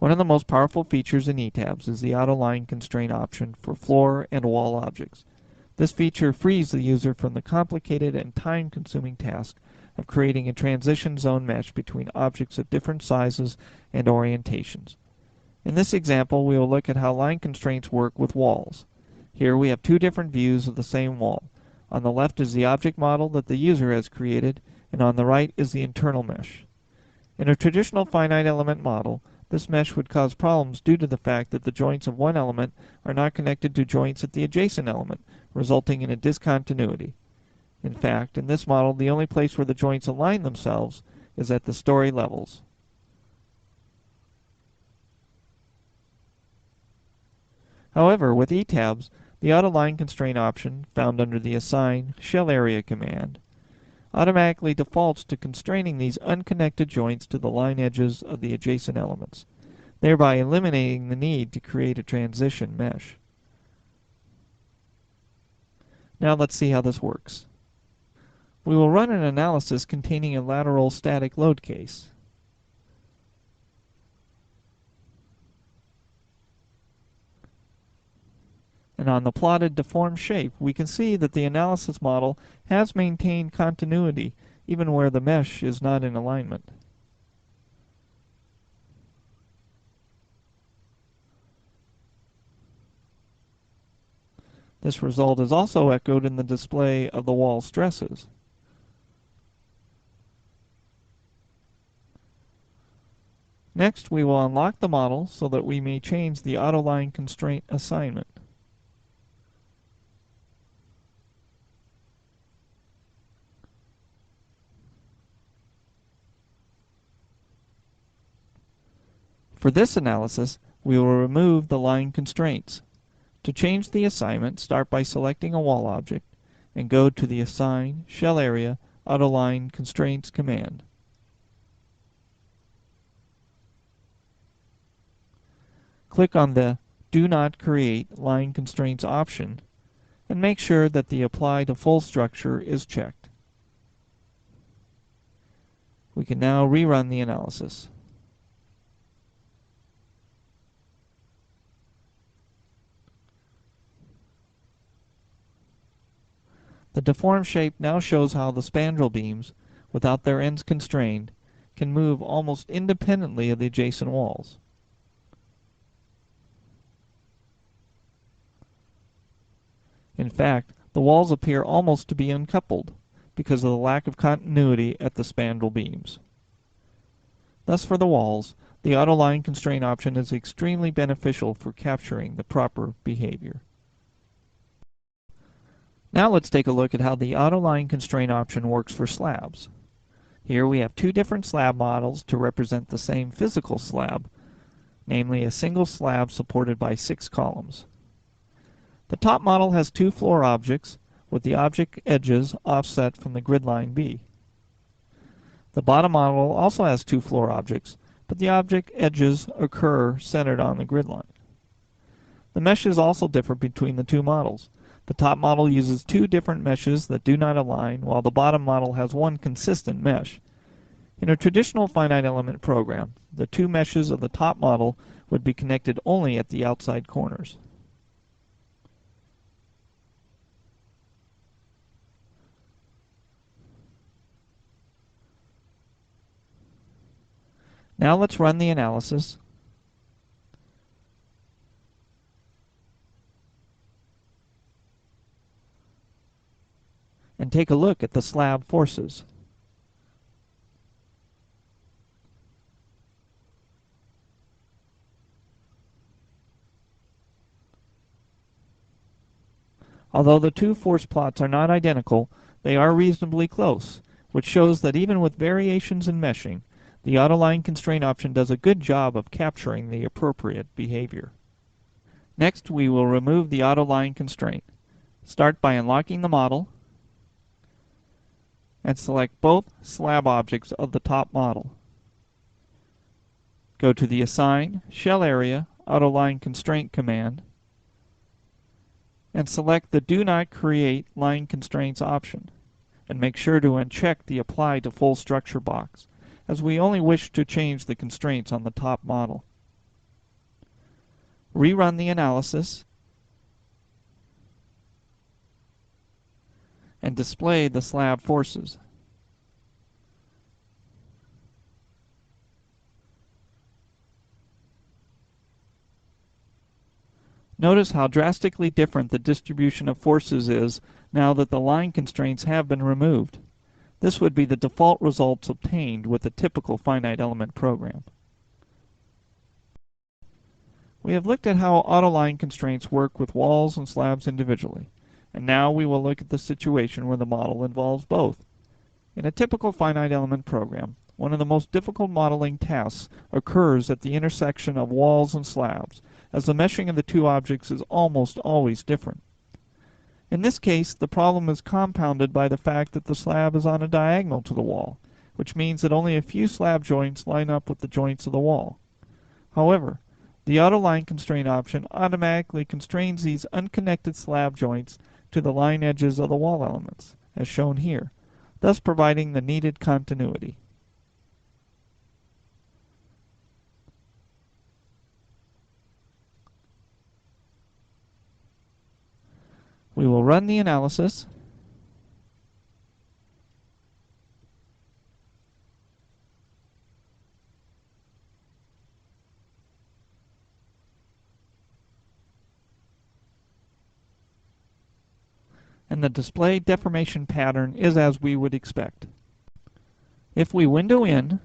One of the most powerful features in ETABS is the AutoLine Constraint option for floor and wall objects. This feature frees the user from the complicated and time-consuming task of creating a transition zone mesh between objects of different sizes and orientations. In this example, we will look at how line constraints work with walls. Here we have two different views of the same wall. On the left is the object model that the user has created, and on the right is the internal mesh. In a traditional finite element model, this mesh would cause problems due to the fact that the joints of one element are not connected to joints at the adjacent element, resulting in a discontinuity. In fact, in this model, the only place where the joints align themselves is at the story levels. However, with ETABS, the AutoLine Constraint option, found under the Assign Shell Area command, automatically defaults to constraining these unconnected joints to the line edges of the adjacent elements, thereby eliminating the need to create a transition mesh. Now let's see how this works. We will run an analysis containing a lateral static load case. And on the plotted deformed shape, we can see that the analysis model has maintained continuity even where the mesh is not in alignment. This result is also echoed in the display of the wall stresses. Next, we will unlock the model so that we may change the AutoLine constraint assignment. For this analysis, we will remove the line constraints. To change the assignment, start by selecting a wall object and go to the Assign Shell Area AutoLine Constraints command. Click on the Do Not Create Line Constraints option and make sure that the Apply to Full Structure is checked. We can now rerun the analysis. The deformed shape now shows how the spandrel beams, without their ends constrained, can move almost independently of the adjacent walls. In fact, the walls appear almost to be uncoupled because of the lack of continuity at the spandrel beams. Thus, for the walls, the AutoLine Constraint option is extremely beneficial for capturing the proper behavior. Now let's take a look at how the AutoLine Constraint option works for slabs. Here we have two different slab models to represent the same physical slab, namely a single slab supported by 6 columns. The top model has 2 floor objects, with the object edges offset from the grid line B. The bottom model also has 2 floor objects, but the object edges occur centered on the grid line. The meshes also differ between the two models. The top model uses 2 different meshes that do not align, while the bottom model has one consistent mesh. In a traditional finite element program, the 2 meshes of the top model would be connected only at the outside corners. Now let's run the analysis. And take a look at the slab forces. Although the 2 force plots are not identical, they are reasonably close, which shows that even with variations in meshing, the AutoLine Constraint option does a good job of capturing the appropriate behavior. Next, we will remove the AutoLine Constraint. Start by unlocking the model and select both slab objects of the top model. Go to the Assign Shell Area AutoLine Constraint command and select the Do Not Create Line Constraints option, and make sure to uncheck the Apply to Full Structure box, as we only wish to change the constraints on the top model. rerun the analysis, and display the slab forces. Notice how drastically different the distribution of forces is now that the line constraints have been removed. This would be the default results obtained with a typical finite element program. We have looked at how AutoLine constraints work with walls and slabs individually, and now we will look at the situation where the model involves both. In a typical finite element program, one of the most difficult modeling tasks occurs at the intersection of walls and slabs, as the meshing of the two objects is almost always different. In this case, the problem is compounded by the fact that the slab is on a diagonal to the wall, which means that only a few slab joints line up with the joints of the wall. However, the AutoLine constraint option automatically constrains these unconnected slab joints to the line edges of the wall elements, as shown here, thus providing the needed continuity. We will run the analysis, and the display deformation pattern is as we would expect. If we window in,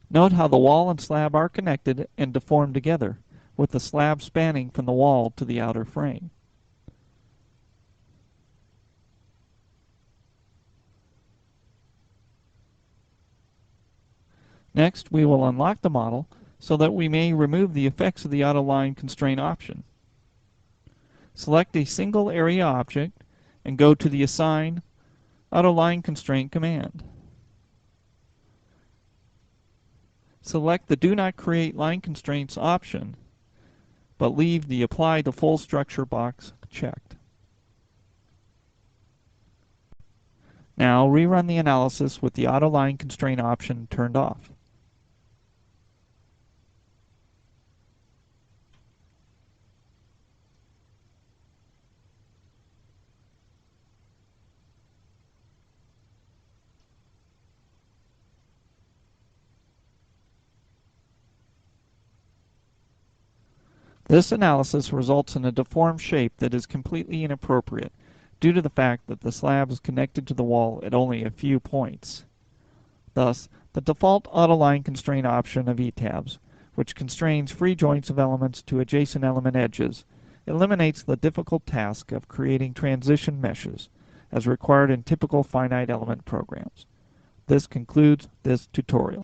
note how the wall and slab are connected and deformed together, with the slab spanning from the wall to the outer frame. Next, we will unlock the model so that we may remove the effects of the AutoLine constraint option. Select a single area object and go to the Assign AutoLine Constraint command. Select the Do Not Create Line Constraints option, but leave the Apply to Full Structure box checked. Now rerun the analysis with the AutoLine Constraint option turned off. This analysis results in a deformed shape that is completely inappropriate due to the fact that the slab is connected to the wall at only a few points. Thus, the default AutoLine constraint option of ETABS, which constrains free joints of elements to adjacent element edges, eliminates the difficult task of creating transition meshes, as required in typical finite element programs. This concludes this tutorial.